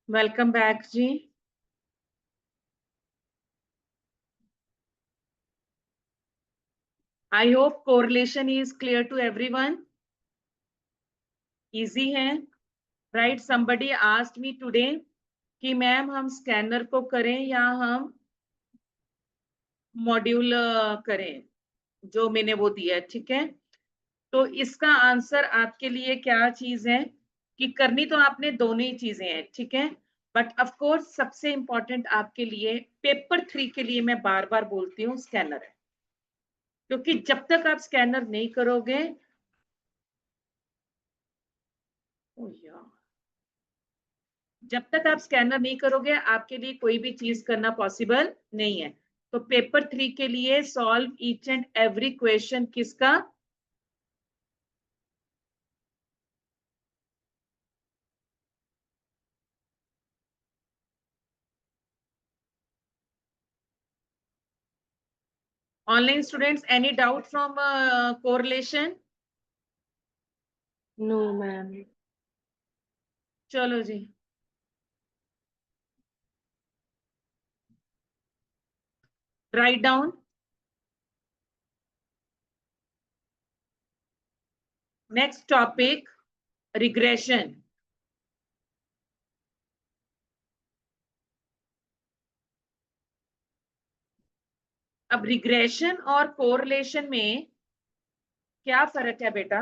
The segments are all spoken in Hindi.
वेलकम बैक जी। I hope correlation is clear to everyone. Easy है, right? Somebody asked me today कि मैम हम स्कैनर को करें या हम मॉड्यूल करें, जो मैंने वो दिया है, ठीक है? तो इसका आंसर आपके लिए क्या चीज है कि करनी तो आपने दोनों ही चीजें हैं, ठीक है? बट ऑफ कोर्स सबसे इंपॉर्टेंट आपके लिए पेपर 3 के लिए मैं बार बार बोलती हूँ स्कैनर है, क्योंकि जब तक आप स्कैनर नहीं करोगे, जब तक आप स्कैनर नहीं करोगे आपके लिए कोई भी चीज करना पॉसिबल नहीं है। तो पेपर 3 के लिए solve each and every question किसका? Online students, any doubt from correlation? No ma'am. चलो जी, write down. Next topic, regression. अब रिग्रेशन और कोरिलेशन में क्या फर्क है बेटा?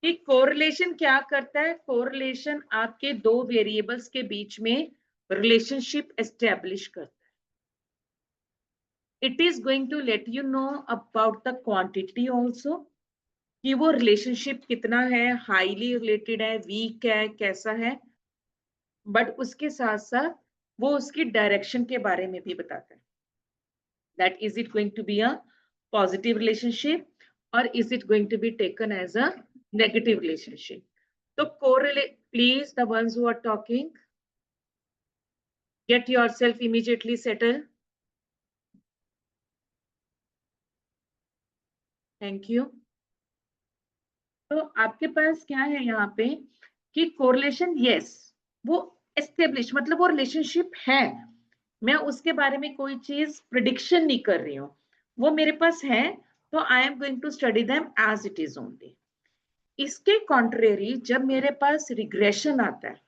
कि कोरिलेशन क्या करता है? कोरिलेशन आपके दो वेरिएबल्स के बीच में रिलेशनशिप एस्टेब्लिश करता है। It is going to let you know about the quantity also, कि वो रिलेशनशिप कितना है, हाईली रिलेटेड है, वीक है, कैसा है। बट उसके साथ साथ वो उसकी डायरेक्शन के बारे में भी बताता है, that is it going to be a positive relationship और is it going to be taken as a negative relationship. तो correlate, please the ones who are talking, get yourself immediately settled. Thank you. तो आपके पास क्या है यहाँ पे कि कोरिलेशन, यस, वो एस्टेब्लिश मतलब वो रिलेशनशिप है, मैं उसके बारे में कोई चीज प्रिडिक्शन नहीं कर रही हूँ, वो मेरे पास है, तो I am going to study them as it is only. इसके कॉन्ट्रेरी जब मेरे पास रिग्रेशन आता है,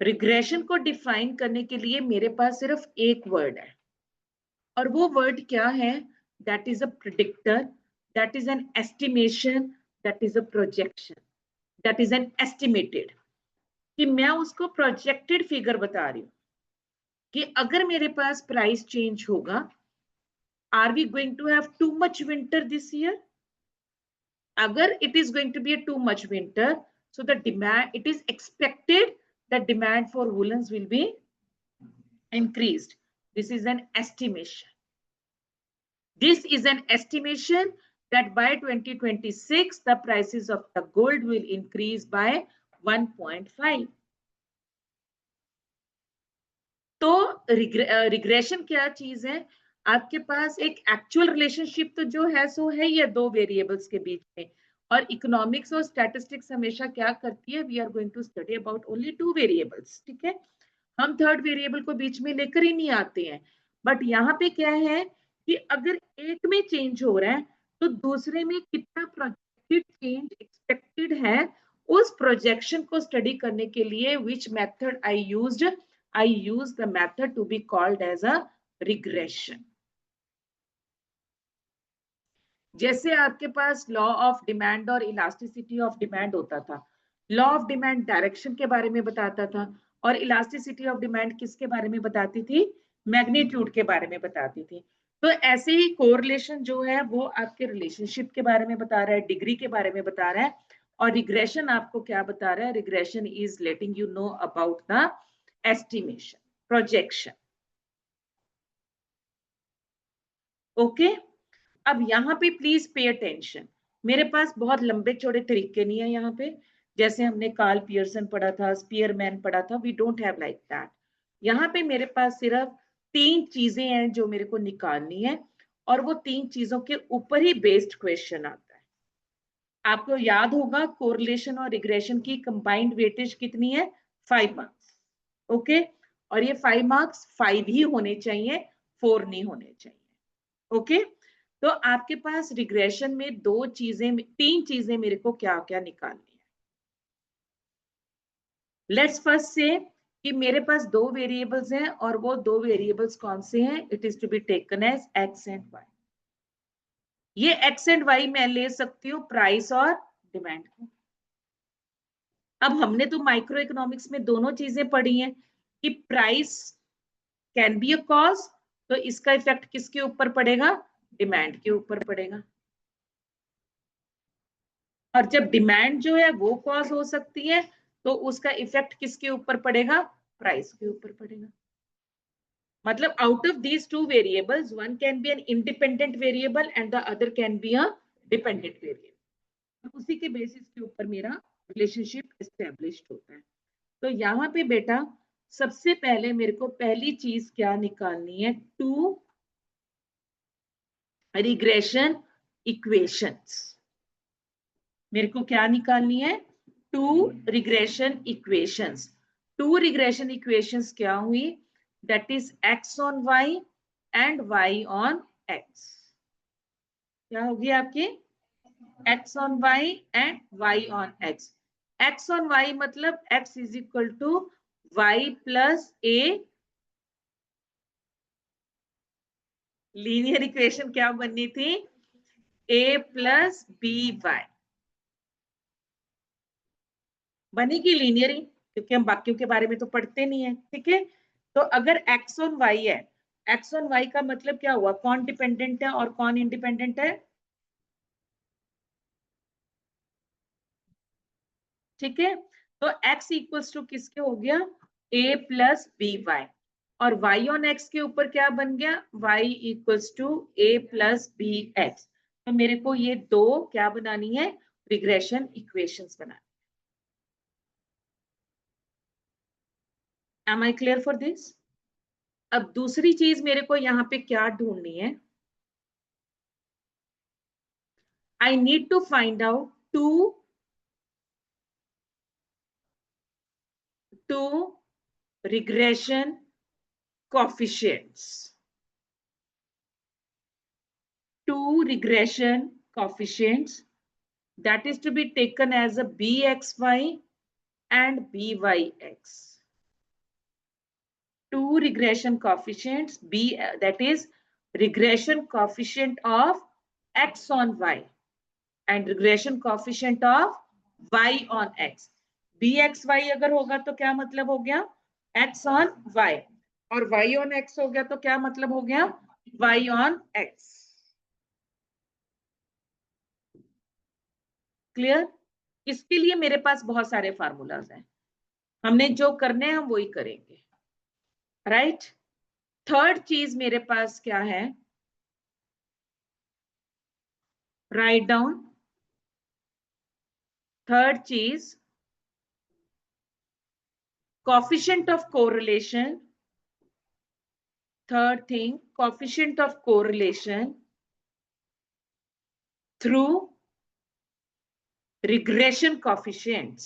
रिग्रेशन को डिफाइन करने के लिए मेरे पास सिर्फ एक वर्ड है, और वो वर्ड क्या है? That is a predictor, that is an estimation, that is a projection, that is an estimated, कि मैं उसको प्रोजेक्टेड फिगर बता रही हूँ कि अगर मेरे पास प्राइस चेंज होगा, are we going to have too much winter this year? अगर it is going to be a too much winter, so the demand, it is expected that demand for woolens will be increased. This is an estimation. This is an estimation that by 2026 the prices of the gold will increase by 1.5. तो रिग्रेशन क्या चीज है? आपके पास एक एक्चुअल रिलेशनशिप तो जो है सो है ये दो वेरिएबल्स के बीच में, और इकोनॉमिक्स और स्टैटिस्टिक्स हमेशा क्या करती है? We are going to study about only two variables, ठीक है? हम थर्ड वेरिएबल को बीच में लेकर ही नहीं आते हैं। बट यहाँ पे क्या है कि अगर एक में चेंज हो रहा है तो दूसरे में कितना प्रोजेक्टेड चेंज एक्सपेक्टेड है, उस प्रोजेक्शन को स्टडी करने के लिए which method I used, I use the method to be called as a regression. जैसे आपके पास लॉ ऑफ डिमांड और इलास्टिसिटी ऑफ डिमांड होता था, लॉ ऑफ डिमांड डायरेक्शन के बारे में बताता था, और इलास्टिसिटी ऑफ डिमांड किसके बारे में बताती थी? मैग्नीट्यूड के बारे में बताती थी। तो ऐसे ही कोरिलेशन जो है वो आपके रिलेशनशिप के बारे में बता रहा है, डिग्री के बारे में बता रहा है, और रिग्रेशन आपको क्या बता रहा है? Regression is letting you know about the estimation, projection. Okay, अब यहाँ पे प्लीज पे अटेंशन, मेरे पास बहुत लंबे चौड़े तरीके नहीं है यहाँ पे, जैसे हमने कार्ल पियर्सन पढ़ा था, स्पीयरमैन पढ़ा था, we don't have like that. यहाँ पे मेरे पास सिर्फ तीन चीजें हैं जो मेरे को निकालनी है, और वो तीन चीजों के ऊपर ही बेस्ड क्वेश्चन आता है। आपको याद होगा कोरिलेशन और रिग्रेशन की कंबाइंड वेटेज कितनी है? 5 मार्क्स। ओके, और ये 5 मार्क्स 5 ही होने चाहिए, 4 नहीं होने चाहिए। ओके, तो आपके पास रिग्रेशन में दो चीजें, तीन चीजें मेरे को क्या क्या निकालनी है। लेट्स फर्स्ट से कि मेरे पास दो वेरिएबल्स हैं, और वो दो वेरिएबल्स कौन से हैं? It is to be taken as X and Y. ये एक्स एंड वाई मैं ले सकती हूँ प्राइस और डिमांड को। अब हमने तो माइक्रो इकोनॉमिक्स में दोनों चीजें पढ़ी हैं कि price can be a cause, तो इसका इफेक्ट किसके ऊपर पड़ेगा? डिमांड के ऊपर पड़ेगा। और जब डिमांड जो है वो कॉज हो सकती है, तो उसका इफेक्ट किसके ऊपर पड़ेगा? प्राइस के ऊपर पड़ेगा। मतलब out of these two variables, one can be an independent variable and the other can be a dependent variable. उसी के बेसिस के ऊपर मेरा रिलेशनशिप एस्टेब्लिश्ड होता है। तो यहाँ पे बेटा सबसे पहले मेरे को पहली चीज क्या निकालनी है? Two regression equations. मेरे को क्या निकालनी है? Two regression equations. Two regression equations क्या हुई? That is x on y and y on x. क्या होगी आपकी? X on y and y on x. X on y मतलब x is equal to y plus a. Linear equation क्या बननी थी? ए प्लस बी वाई बनेगी लीनियर ही, क्योंकि हम बाकियों के बारे में तो पढ़ते नहीं है, ठीक है? तो अगर एक्स ऑन वाई है, एक्स ऑन वाई का मतलब क्या हुआ? कौन डिपेंडेंट है और कौन इंडिपेंडेंट है? ठीक है, तो x इक्वल्स टू किसके हो गया? a plus B Y. और y ऑन x के ऊपर क्या बन गया? y equals to a plus B x. तो मेरे को ये दो क्या बनानी है? रिग्रेशन इक्वेशंस बनानी। Am I clear for this? अब दूसरी चीज मेरे को यहाँ पे क्या ढूंढनी है, I need to find out two regression coefficients. Two regression coefficients that is to be taken as a bxy and byx. Two regression coefficients, that is regression coefficient of x on y and regression coefficient of y on x. bxy अगर होगा तो क्या मतलब हो गया, x on y, और y on x हो गया तो क्या मतलब हो गया, y on x. क्लियर? इसके लिए मेरे पास बहुत सारे फार्मूलाज हैं, हमने जो करने हैं हम वही करेंगे, राइट? थर्ड चीज मेरे पास क्या है, राइट डाउन. थर्ड चीज, coefficient of correlation. Third thing, coefficient of correlation through regression coefficients.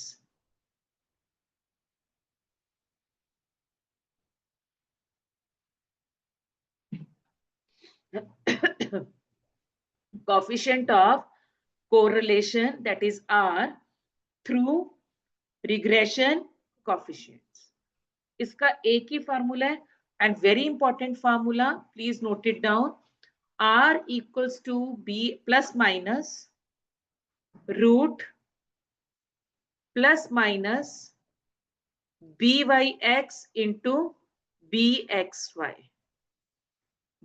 Coefficient of correlation, that is R, through regression coefficients. इसका एक ही फार्मूला है, and very important formula, please note it down. R equals to B plus minus root plus minus byx into bxy.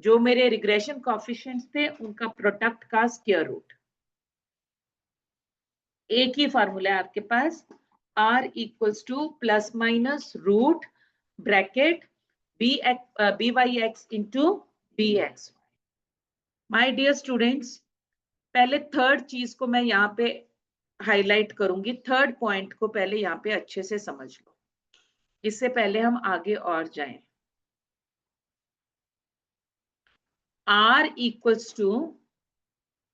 जो मेरे रिग्रेशन कॉफिशिएंट्स थे उनका प्रोडक्ट का स्क्वायर रूट. एक ही फार्मूला है आपके पास, r equals to plus minus root bracket byx into bx. My dear students, पहले थर्ड चीज को मैं यहाँ पे हाईलाइट करूंगी, थर्ड पॉइंट को पहले यहाँ पे अच्छे से समझ लो, इससे पहले हम आगे और जाएं. R equals to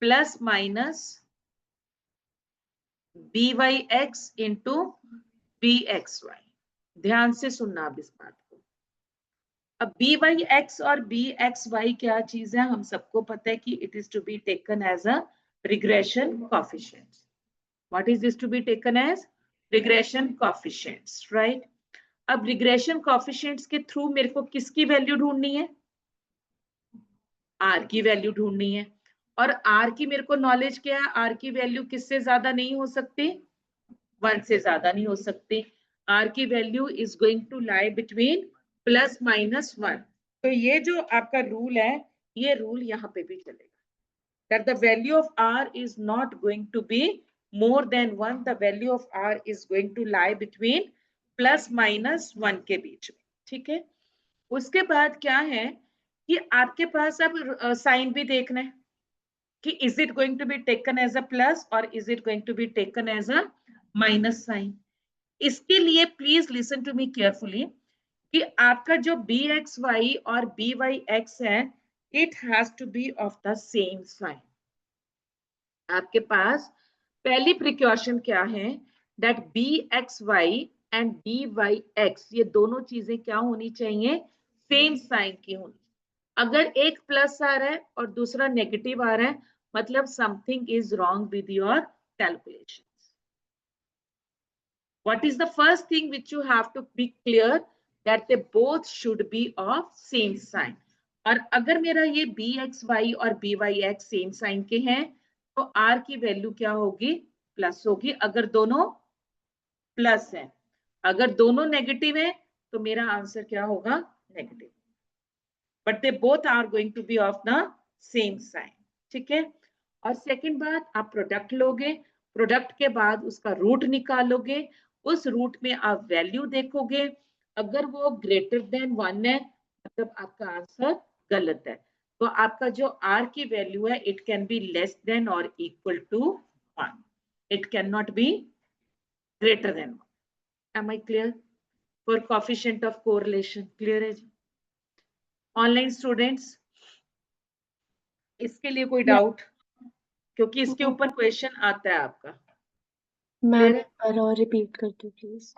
plus minus byx into bxy. ध्यान से सुनना अब इस बात को. अब byx और bxy क्या चीज है, हम सबको पता है कि it is to be taken as a regression coefficients. What is this to be taken as? Regression coefficients, right? अब regression coefficients के थ्रू मेरे को किसकी वैल्यू ढूंढनी है, R की वैल्यू ढूंढनी है. और R की मेरे को नॉलेज क्या है, R की वैल्यू किससे ज्यादा नहीं हो सकती, 1 से ज्यादा नहीं हो सकती. R की value is going to lie between plus minus 1. तो ये जो आपका रूल है, ये रूल यहाँ पे भी चलेगा, that the value of R is not going to be more than 1. The value of R is going to lie between plus minus 1 के बीच में. ठीक है? उसके बाद क्या है कि आपके पास अब साइन भी देखना है कि is it going to be taken as a plus और is it going to be taken as a minus sign. इसके लिए please listen to me carefully कि आपका जो bxy और byx है, it has to be of the same sign. आपके पास पहली प्रिकॉशन क्या है, दैट bxy एंड byx ये दोनों चीजें क्या होनी चाहिए, सेम साइन की होनी. अगर एक प्लस आ रहा है और दूसरा नेगेटिव आ रहा है, मतलब something is wrong with your calculations. What is the first thing which you have to be clear, that they both should be of same sign. और अगर मेरा ये bxy और byx सेम साइन के हैं तो r की वैल्यू क्या होगी, प्लस होगी. अगर दोनों प्लस है, अगर दोनों नेगेटिव है तो मेरा आंसर क्या होगा, negative. but they both are going to be of the same sign. ठीक है? और सेकंड बात, आप प्रोडक्ट लोगे, प्रोडक्ट के बाद उसका रूट निकालोगे, उस रूट में आप वैल्यू देखोगे, अगर वो ग्रेटर देन 1 है मतलब आपका आंसर गलत है. तो आपका जो r की वैल्यू है, it can be less than और equal to 1. It can not be greater than 1. Am I clear? For coefficient of correlation. Clear है जी? ऑनलाइन स्टूडेंट्स, इसके लिए कोई डाउट? क्योंकि इसके ऊपर क्वेश्चन आता है आपका। मैम एक बार और रिपीट कर दो प्लीज।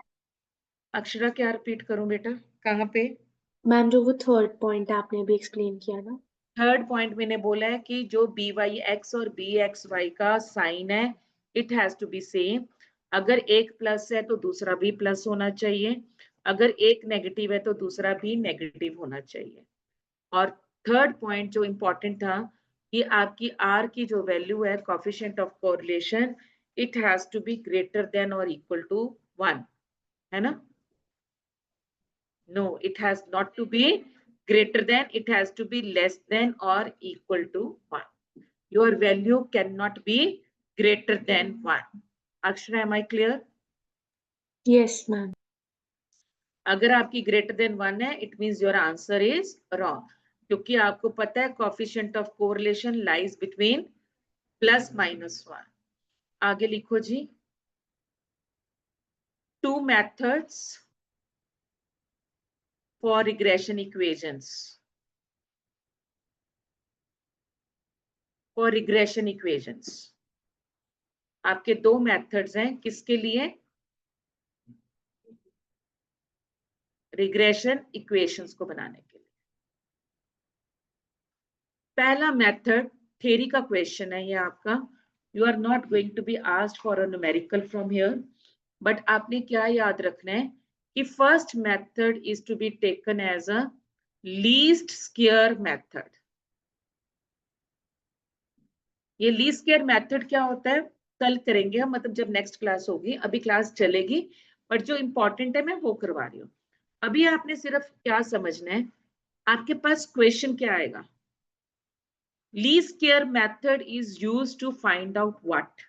अक्षरा, क्या रिपीट करूं बेटा? कहाँ पे? मैम जो वो थर्ड पॉइंट आपने अभी एक्सप्लेन किया ना। थर्ड पॉइंट मैंने बोला है कि जो बी वाई एक्स और बी एक्स वाई का साइन है, it has to be same. अगर एक प्लस है तो दूसरा भी प्लस होना चाहिए, अगर एक नेगेटिव है तो दूसरा भी नेगेटिव होना चाहिए। और थर्ड पॉइंट जो इंपॉर्टेंट था कि आपकी आर की जो वैल्यू है coefficient of correlation, it has to be greater than और इक्वल टू 1, है ना? No, it has not to be greater than, it has to be less than or equal to 1. Your value cannot be greater than 1. Akshara, am I clear? Yes ma'am. अगर आपकी greater than 1 है, it means your answer is wrong. क्योंकि आपको पता है coefficient of correlation lies between plus minus 1. आगे लिखो जी। Two methods for regression equations. For regression equations. आपके दो मेथड्स हैं, किसके लिए? रिग्रेशन इक्वेशंस को बनाने के लिए। पहला मेथड थ्योरी का क्वेश्चन है ये आपका। You are not going to be asked for a numerical from here, but आपने क्या याद रखना है कि first method is to be taken as a least square method. ये लीस्ट स्क्वेयर मेथड क्या होता है कल करेंगे हम, मतलब जब नेक्स्ट क्लास होगी, अभी क्लास चलेगी, बट जो इंपॉर्टेंट है मैं वो करवा रही हूँ। अभी आपने सिर्फ क्या समझना है, आपके पास क्वेश्चन क्या आएगा? Least square method is used to find out what?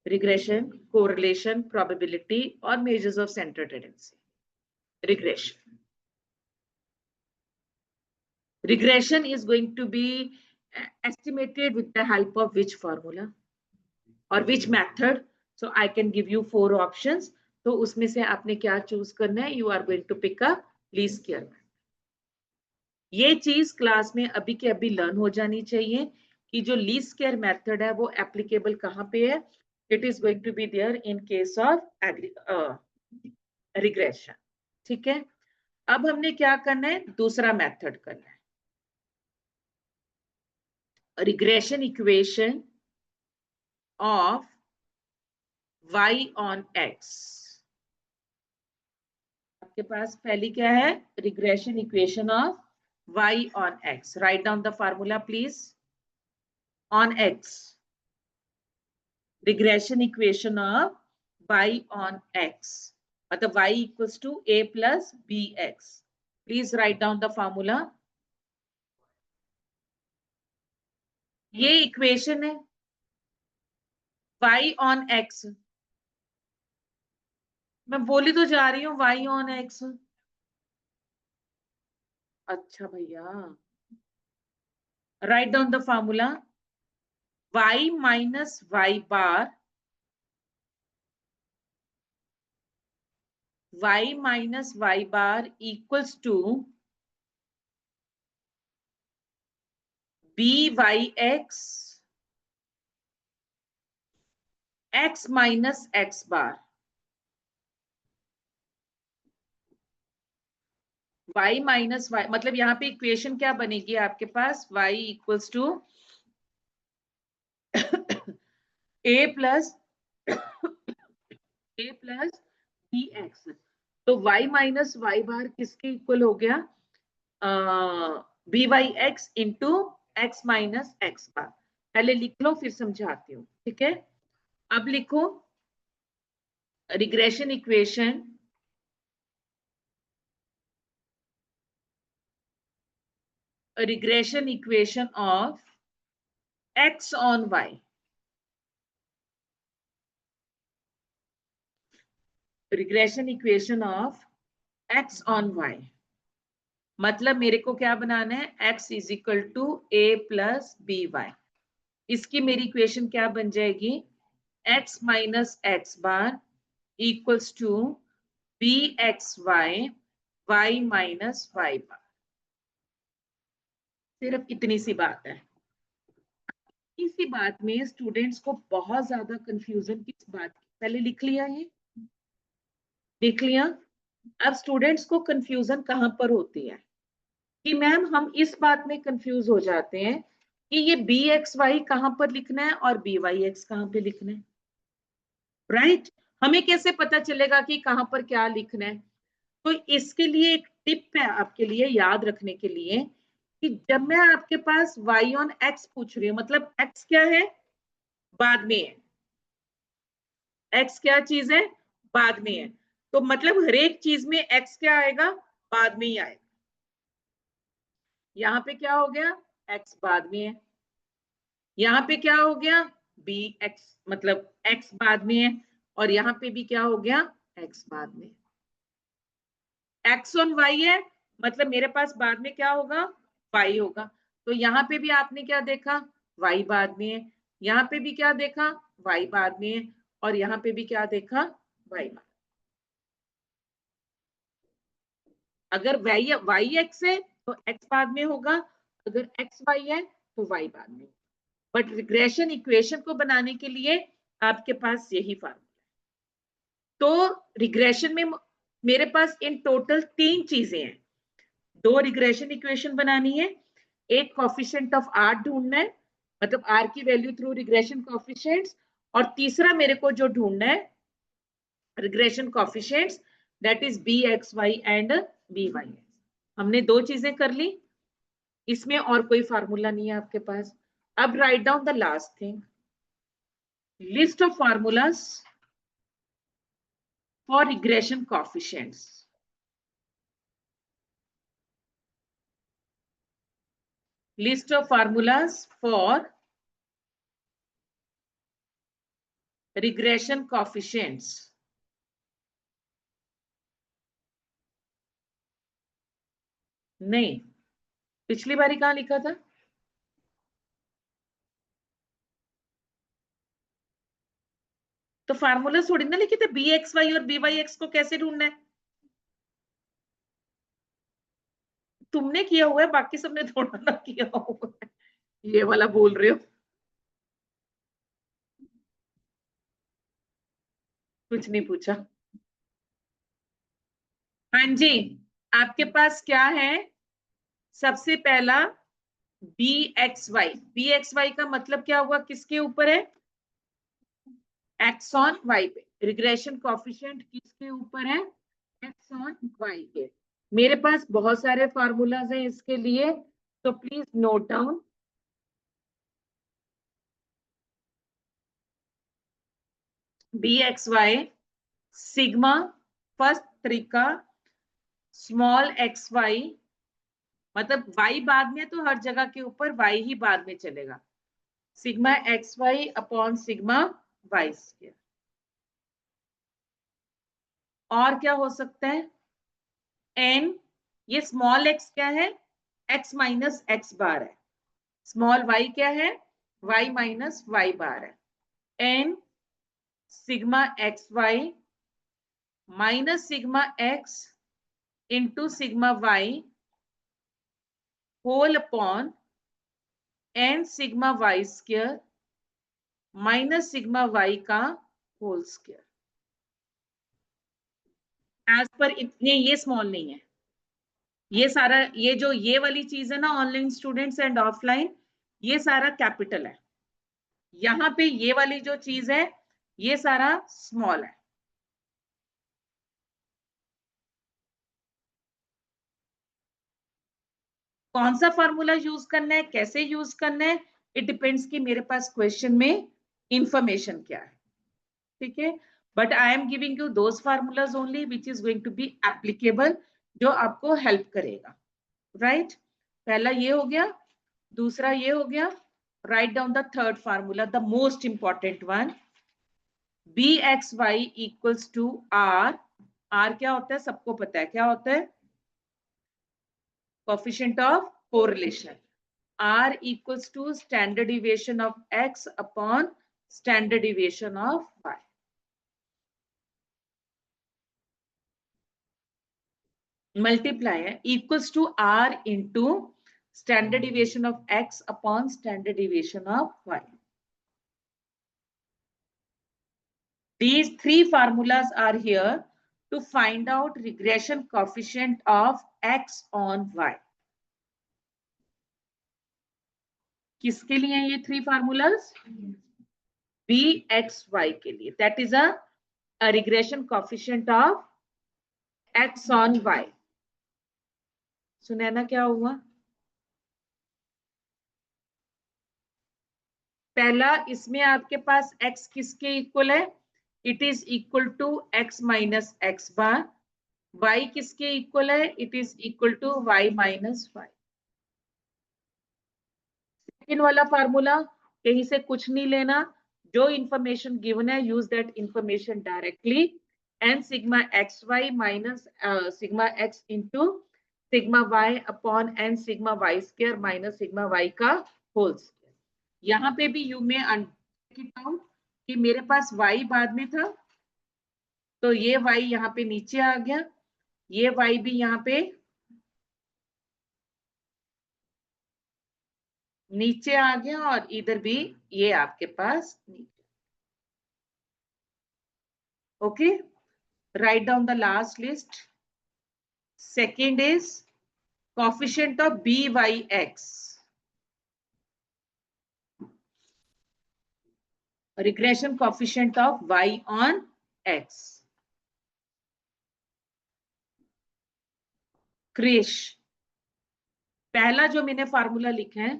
Regression, correlation, probability, or measures of center tendency. Regression. Regression is going to be estimated with the help of which formula or which method? So I can give you 4 options. तो उसमें से आपने क्या चूज करना है? You are going to pick a least square method. ये चीज क्लास में अभी के अभी लर्न हो जानी चाहिए कि जो लीस्ट स्क्वायर मेथड है वो एप्लीकेबल कहाँ पे है। It is going to be there in case of regression. ठीक है, अब हमने क्या करना है? दूसरा मेथड करना है, regression equation of y on x। आपके पास पहली क्या है? Regression equation of y on x। Right down the formula please. On x, regression equation of y on x, मतलब y equals to a plus bx. Please write down the formula. ये इक्वेशन है y on x। मैं बोली तो जा रही हूँ y on x। अच्छा भैया, right down the formula. y minus y bar, y minus y bar equals to byx x minus x bar। y minus y मतलब यहाँ पे इक्वेशन क्या बनेगी आपके पास? y equals to a plus B x. तो y माइनस y बार किसके इक्वल हो गया? B Y x into x minus x bar. पहले लिख लो फिर समझाती हूँ, ठीक है? अब लिखो regression equation of x on y। Regression equation of x on y मतलब मेरे को क्या बनाना है? x is equal to a plus B Y. इसकी मेरी इक्वेशन क्या बन जाएगी? x minus x bar equals to bxy y minus y bar. सिर्फ इतनी सी बात है। इसी बात में स्टूडेंट्स को बहुत ज्यादा कंफ्यूजन किस बात की, पहले लिख लिया, ये लिख लिया। अब स्टूडेंट्स को कंफ्यूजन कहां पर होती है कि मैम हम इस बात में कंफ्यूज हो जाते हैं कि ये बी एक्स वाई कहां पर लिखना है और बी वाई एक्स कहां पे लिखना है, राइट? हमें कैसे पता चलेगा कि कहां पर क्या लिखना है? तो इसके लिए एक टिप है आपके लिए याद रखने के लिए कि जब मैं आपके पास y ऑन x पूछ रही हूँ, मतलब x क्या है, बाद में है, x क्या चीज है, बाद में है, तो मतलब हर एक चीज में x क्या आएगा, बाद में ही आएगा। यहाँ पे क्या हो गया, x बाद में है, यहाँ पे क्या हो गया, bx मतलब x बाद में है, और यहाँ पे भी क्या हो गया, x बाद में। x ऑन y है, मतलब मेरे पास बाद में क्या होगा, y होगा। तो यहाँ पे भी आपने क्या देखा, y बाद में है, यहाँ पे भी क्या देखा, y बाद में है, और यहाँ पे भी क्या देखा, y बाद। अगर y x है तो x बाद में होगा, अगर x y है तो y बाद में। बट रिग्रेशन इक्वेशन को बनाने के लिए आपके पास यही फार्मूला। तो रिग्रेशन में मेरे पास इन टोटल 3 चीजें हैं। 2 रिग्रेशन इक्वेशन बनानी है, एक कोफिशिएंट ऑफ r ढूंढना है, मतलब r की वैल्यू थ्रू रिग्रेशन कोफिशिएंट्स, और तीसरा मेरे को जो ढूंढना है regression coefficients, that is bxy and by। हमने 2 चीजें कर ली, इसमें और कोई फार्मूला नहीं है आपके पास। अब right down the last thing, list of formulas for regression coefficients. List of formulas for regression coefficients. नहीं, पिछली बारी कहां लिखा था, तो फार्मूला थोड़ी ना लिखे थे, बी एक्स वाई और बी वाई एक्स को कैसे ढूंढना है, तुमने किया हुआ है, बाकी सबने थोड़ा ना किया हुआ है, ये वाला बोल रहे हो, कुछ नहीं पूछा। हाँ जी, आपके पास क्या है, सबसे पहला बी एक्स वाई का मतलब क्या हुआ, किसके ऊपर है, एक्स ऑन वाई पे। रिग्रेशन कोफिशिएंट किसके ऊपर है, एक्स ऑन वाई के। मेरे पास बहुत सारे फार्मूलाज हैं इसके लिए, तो please note down. B x Y sigma first तरीका, स्मॉल एक्स वाई, मतलब वाई बाद में तो हर जगह के ऊपर वाई ही बाद में चलेगा, sigma x Y upon sigma Y square. और क्या हो सकता है, एन, ये स्मॉल एक्स क्या है, एक्स माइनस एक्स बार है, स्मॉल वाई क्या है, वाई माइनस वाई बार है, N sigma x Y minus sigma x into sigma Y whole upon N sigma Y square minus sigma Y का होल स्क्वायर। एज पर इतने, ये स्मॉल नहीं है, ये सारा, ये जो ये वाली चीज है ना, ऑनलाइन स्टूडेंट्स एंड ऑफलाइन, ये सारा कैपिटल है, यहाँ पे ये वाली जो चीज है ये सारा स्मॉल है। कौन सा फॉर्मूला यूज करना है, कैसे यूज करना है, इट डिपेंड्स कि मेरे पास क्वेश्चन में इंफॉर्मेशन क्या है, ठीक है। But I am giving you those formulas only which is going to be applicable, जो आपको हेल्प करेगा, राइट? पहला ये हो गया, दूसरा ये हो गया, write down the third formula, the most important one, B x Y equals to R. R क्या होता है, सबको पता है क्या होता है, coefficient of correlation। R equals to standard deviation of x upon standard deviation of y। Multiply है, equals to r into standard deviation of x upon standard deviation of y. These three formulas are here to find out regression coefficient of x on y. किसके लिए ये three formulas? B x y के लिए. That is a regression coefficient of x on y. Sunaina क्या हुआ? पहला, इसमें आपके पास x किसके इक्वल है? It is equal to x minus x bar. y किसके इक्वल है? It is equal to y minus y. Second वाला फार्मूला कहीं से कुछ नहीं लेना, जो इंफॉर्मेशन गिवन है use that information directly. N sigma x Y minus sigma x into sigma y upon N sigma Y square minus sigma Y का होल स्क्वायर. यहाँ पे भी यू में आउट कि मेरे पास y बाद में था, तो ये y यहाँ पे नीचे आ गया, ये y भी यहाँ पे नीचे आ गया, और इधर भी ये आपके पास नीचे. Okay, write down the last list. Second is coefficient of byx. Regression coefficient of y on x. Krish, पहला जो मैंने फार्मूला लिखा है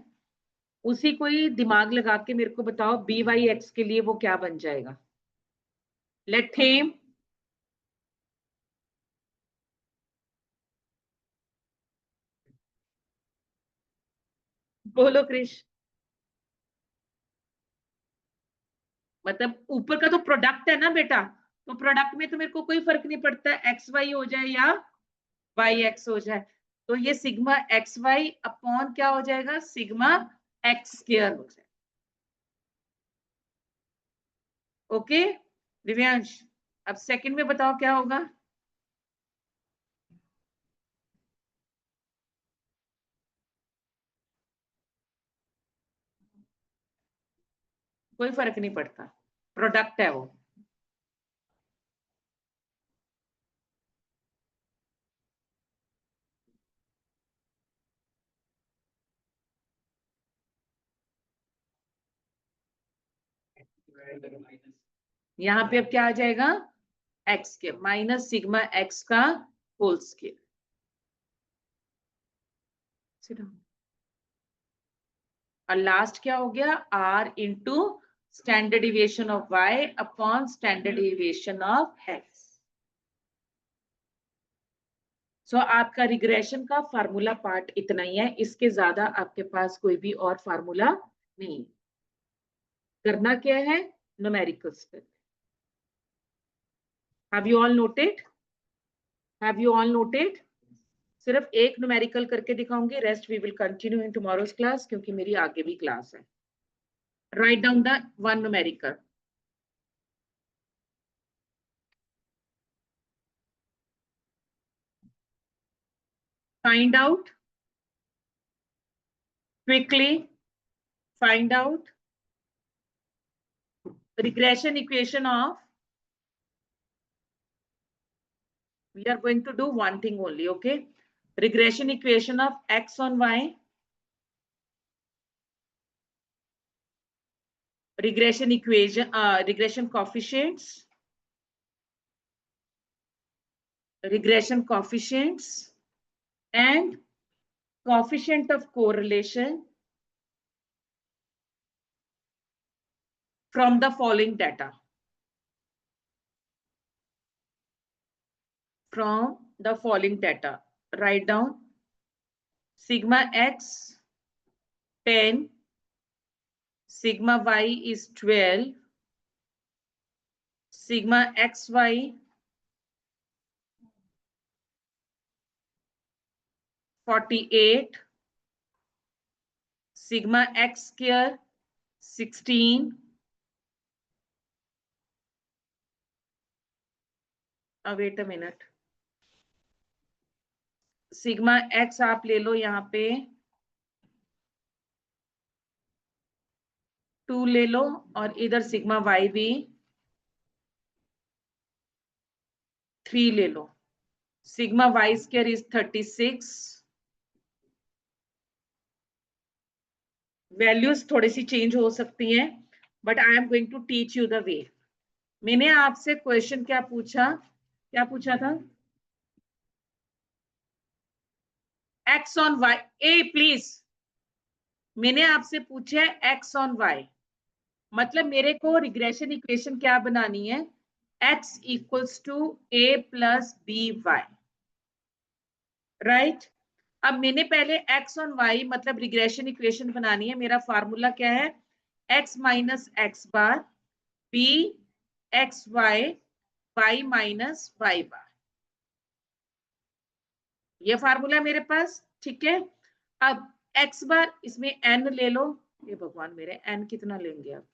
उसी को ही दिमाग लगा के मेरे को बताओ बी वाई एक्स के लिए वो क्या बन जाएगा. Let him. बोलो क्रिश. मतलब ऊपर का तो प्रोडक्ट है ना बेटा, तो प्रोडक्ट में तो मेरे को कोई फर्क नहीं पड़ता एक्स वाई हो जाए या वाई एक्स हो जाए. तो ये सिग्मा एक्स वाई अपॉन क्या हो जाएगा? सिग्मा एक्स स्क्वायर हो जाएगा. ओके दिव्यांश, अब सेकंड में बताओ क्या होगा? कोई फर्क नहीं पड़ता, प्रोडक्ट है वो. यहाँ पे अब क्या आ जाएगा? एक्स के माइनस सिग्मा एक्स का होल स्क्वायर. और लास्ट क्या हो गया? R into standard deviation of y upon standard deviation of x. So आपका रिग्रेशन का फार्मूला पार्ट इतना ही है, इसके ज्यादा आपके पास कोई भी और फार्मूला नहीं. करना क्या है? न्यूमेरिकल्स पे. Have you all noted? Have you all noted? सिर्फ एक न्यूमेरिकल करके दिखाऊंगी, rest we will continue in tomorrow's class, क्योंकि मेरी आगे भी क्लास है. Right down the one numerical. Find out quickly. Find out regression equation of. We are going to do one thing only, okay? Regression equation of x on y. Regression equation, regression coefficients. Regression coefficients and coefficient of correlation from the following data. From the following data, write down sigma x 10, sigma y is 12, sigma xy 48, sigma x square 16. Wait a minute. Sigma x आप ले लो यहाँ पे 2 ले लो, और इधर सिग्मा वाई भी 3 ले लो। Sigma Y square is 36। Values थोड़ी सी चेंज हो सकती हैं, but I am going to teach you the way. मैंने आपसे क्वेश्चन क्या पूछा था? एक्स ऑन वाई, ए प्लीज, मैंने आपसे पूछा है एक्स ऑन वाई, मतलब मेरे को रिग्रेशन इक्वेशन क्या बनानी है? x equals to a plus B y, right. अब मैंने पहले x ऑन y मतलब रिग्रेशन इक्वेशन बनानी है। मेरा फार्मूला क्या है? x minus x bar b x y y minus Y bar, ये फार्मूला मेरे पास, ठीक है। अब x बार, इसमें n ले लो। ये भगवान मेरे n कितना लेंगे अब?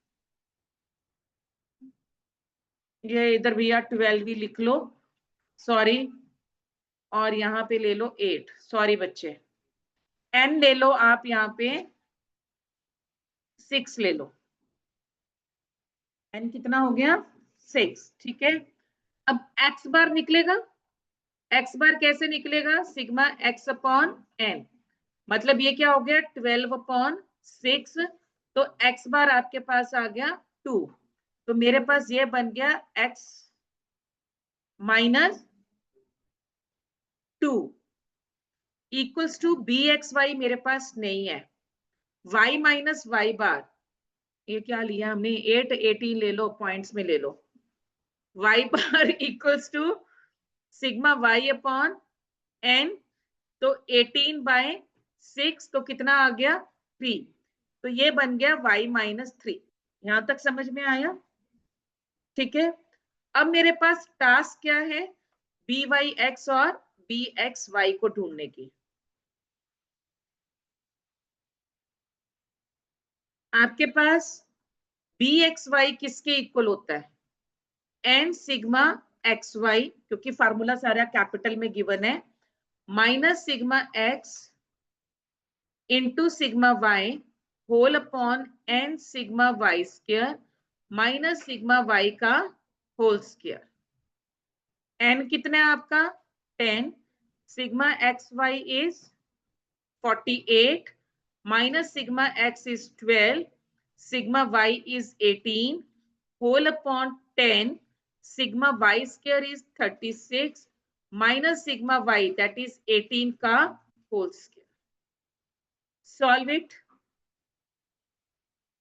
ये इधर भैया 12 ही लिख लो, सॉरी, और यहाँ पे ले लो 8, सॉरी बच्चे। n ले लो आप यहाँ पे 6 ले लो, n कितना हो गया? 6, ठीक है। अब x बार निकलेगा, x बार कैसे निकलेगा? सिग्मा x अपॉन n, मतलब ये क्या हो गया? 12 अपॉन 6, तो x बार आपके पास आ गया 2, तो मेरे पास ये बन गया x minus 2 equals to b x y मेरे पास नहीं है, y माइनस वाई बार, ये क्या लिया हमने? 8 18 ले लो, पॉइंट्स में ले लो, y bar equals to sigma y upon n, तो 18/6, तो कितना आ गया? 3, तो ये बन गया y माइनस 3। यहां तक समझ में आया? ठीक है। अब मेरे पास टास्क क्या है? बी वाई एक्स और बी एक्स वाई को ढूंढने की। आपके पास बी एक्स वाई किसके इक्वल होता है? एन सिग्मा एक्स वाई, क्योंकि फार्मूला सारा कैपिटल में गिवन है, minus sigma x into sigma Y whole upon N sigma Y square minus sigma Y का होल स्क्वायर। एन कितना है आपका? 10, sigma x y is 48 minus sigma x is 12, sigma y is 18, whole upon 10, sigma y square is 36 minus sigma y that is 18 का whole square. Solve it.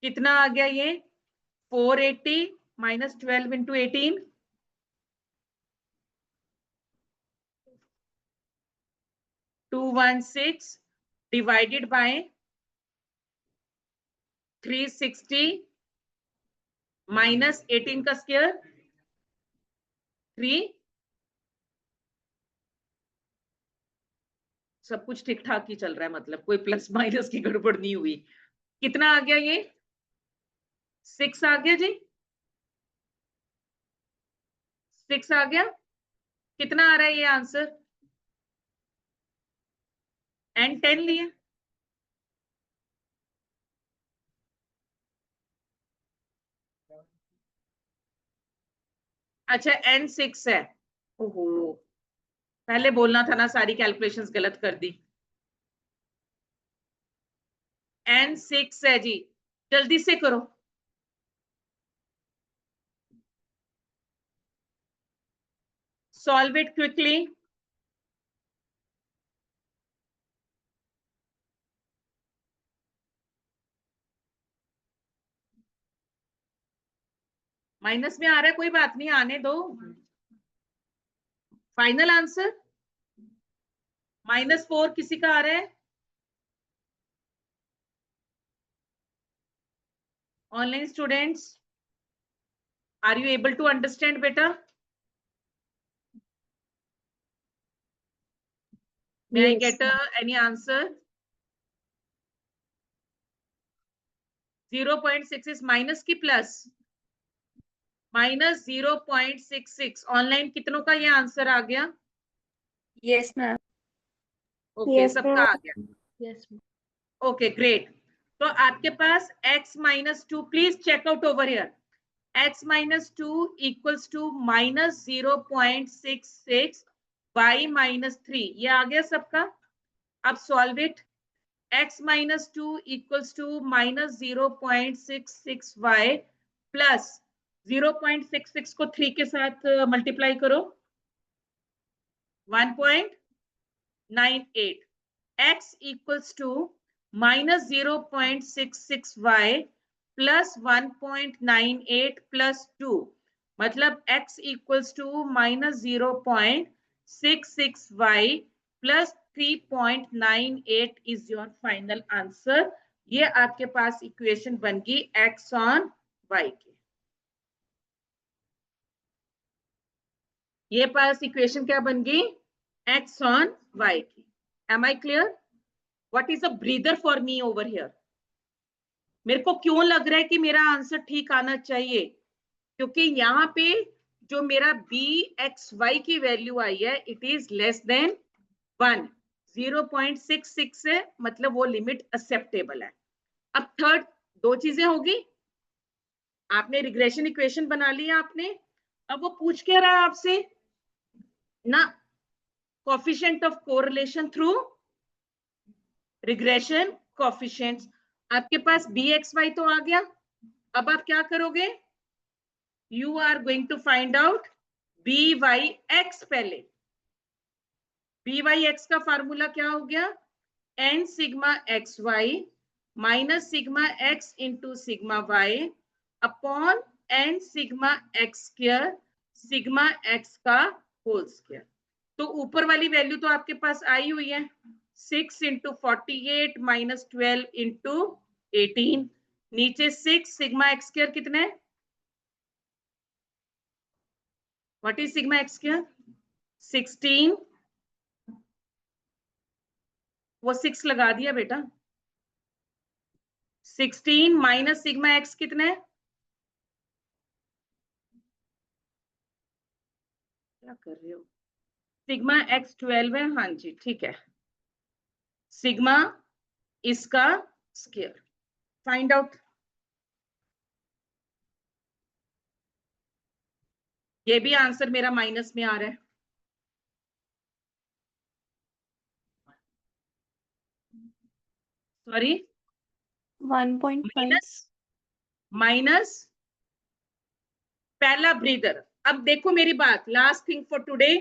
कितना आ गया ये? 480 minus 12 into 18, 216 divided by 360 minus 18 का स्क्वायर 3, सब कुछ ठीक ठाक ही चल रहा है, मतलब कोई प्लस माइनस की गड़बड़ नहीं हुई। कितना आ गया ये? 6 आ गया जी, 6 आ गया। कितना आ रहा है ये आंसर? एन 10 लिए, अच्छा एन 6 है। ओहो, पहले बोलना था ना, सारी कैलकुलेशंस गलत कर दी। एन 6 है जी, जल्दी से करो। Solve it quickly. माइनस में आ रहा है, कोई बात नहीं, आने दो। फाइनल आंसर -4 किसी का आ रहा है? Online students, are you able to understand बेटा? May I Yes. Get any answer? 0.6 is minus की प्लस? -0.66। ऑनलाइन कितनों का ये आंसर आ गया? Yes, ma'am. ओके, Yes, सबका आ गया। yes, okay great. तो आपके पास x minus 2, please check out over here, x minus 2 equals to minus 0.66 y minus 3, ये आ गया सबका। अब solve it, x minus 2 equals to minus 0.66 y plus 0.66 को 3 के साथ मल्टीप्लाई करो, 1.98, x equals to minus 0.66 y plus 1.98 plus 2, मतलब x equals to minus 0.66 y plus 3.98 is your final answer। ये आपके पास इक्वेशन बन गई x on y की। ये पास इक्वेशन क्या बन गई, x on y की। Am I clear? What is a breather for me over here? मेरे को क्यों लग रहा है कि मेरा आंसर ठीक आना चाहिए, क्योंकि यहाँ पे जो मेरा bxy की वैल्यू आई है इट इज लेस देन 1, 0.66 है, मतलब वो लिमिट एक्सेप्टेबल है। अब थर्ड, दो चीजें होगी, आपने रिग्रेशन इक्वेशन बना लिया आपने, अब वो पूछ क्या रहा है आपसे ना, coefficient of correlation through regression coefficients. आपके पास bxy तो आ गया, अब आप क्या करोगे, you are going to find out byx। पहले byx का फार्मूला क्या हो गया, n sigma xy minus sigma x into sigma y upon n sigma x square sigma x का होल स्क्वायर। तो ऊपर वाली वैल्यू तो आपके पास आई हुई है, 6 इंटू 48 माइनस 12 इंटू 18, नीचे 6 सिग्मा एक्स स्क्वायर कितना है, what is sigma x square, 16, वो 6 लगा दिया बेटा, 16 माइनस सिग्मा एक्स कितना है, क्या कर रहे हो, सिग्मा एक्स 12 है, हाँ जी ठीक है, सिग्मा इसका स्क्वायर, फाइंड आउट। ये भी आंसर मेरा माइनस में आ रहा है, सॉरी 1.5, माइनस पहला ब्रीदर। अब देखो मेरी बात, last thing for today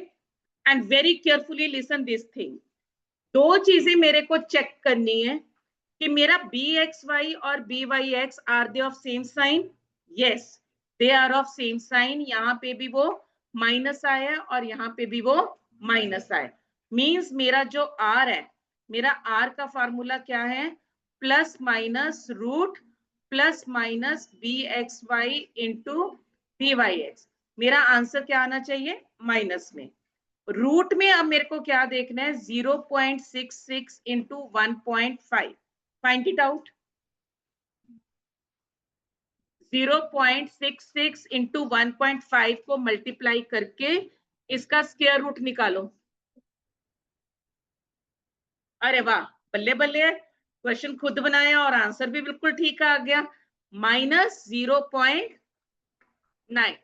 and very carefully listen this thing, दो चीजें मेरे को चेक करनी है कि मेरा bxy और byx are they of same sign, yes they are of same sign, यहाँ पे भी वो माइनस आया और यहाँ पे भी वो माइनस आया, मींस मेरा जो r है, मेरा r का फॉर्मूला क्या है, plus minus root plus minus bxy into byx। मेरा आंसर क्या आना चाहिए, माइनस में। रूट में अब मेरे को क्या देखना है, 0.66 into 1.5, find it out, 0.66 into 1.5 को मल्टीप्लाई करके इसका स्क्वायर रूट निकालो। अरे वाह, बल्ले बल्ले, क्वेश्चन खुद बनाया और आंसर भी बिल्कुल ठीक आ गया, माइनस 0.9, 9,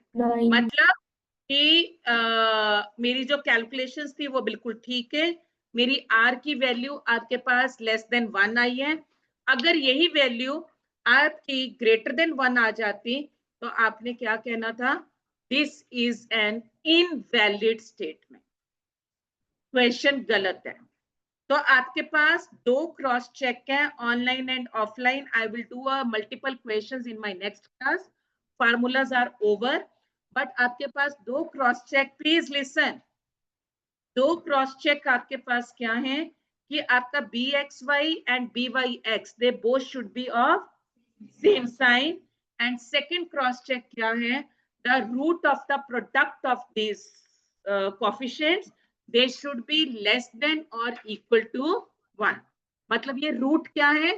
मतलब कि मेरी जो कैलकुलेशंस थी वो बिल्कुल ठीक है, मेरी आर की वैल्यू आपके पास लेस देन 1 आई है। अगर यही वैल्यू आपकी ग्रेटर देन 1 आ जाती तो आपने क्या कहना था, this is an invalid statement, question गलत है। तो आपके पास दो क्रॉस चेक है, online and offline. I will do a multiple questions in my next class, formulas are over, but आपके पास दो क्रॉस चेक, प्लीज लिसन, दो क्रॉस चेक आपके पास क्या है कि आपका bxy and byx they both should be of same sign, and second cross check क्या है, the root of the product of this coefficients they should be less than और इक्वल टू 1। मतलब ये रूट क्या है,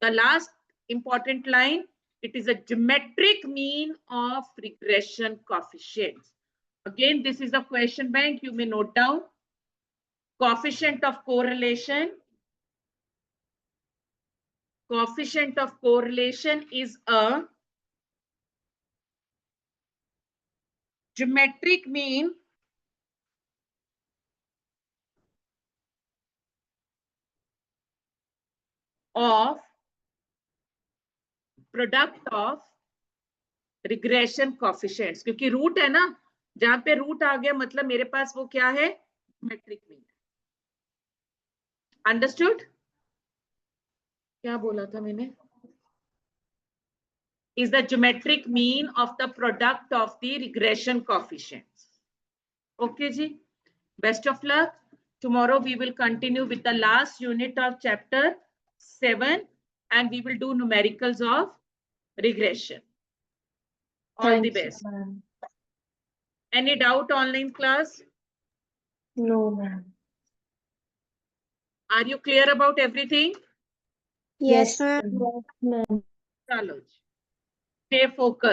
the last important line, it is a geometric mean of regression coefficients. Again, this is a question bank, you may note down. coefficient of correlation. Coefficient of correlation is a geometric mean of product of regression coefficients. क्योंकि रूट है ना, जहां पे रूट आ गया मतलब मेरे पास वो क्या है, geometric mean. Understood? क्या बोला था मैंने? Is the geometric mean of the product of the regression coefficients. Okay ji, best of luck. Tomorrow we will continue with the last unit of chapter 7 and we will do numericals of regression. All the best. ma'am. Any doubt online class? No, ma'am. Are you clear about everything? Yes, ma'am. Chalo ji. Stay focused.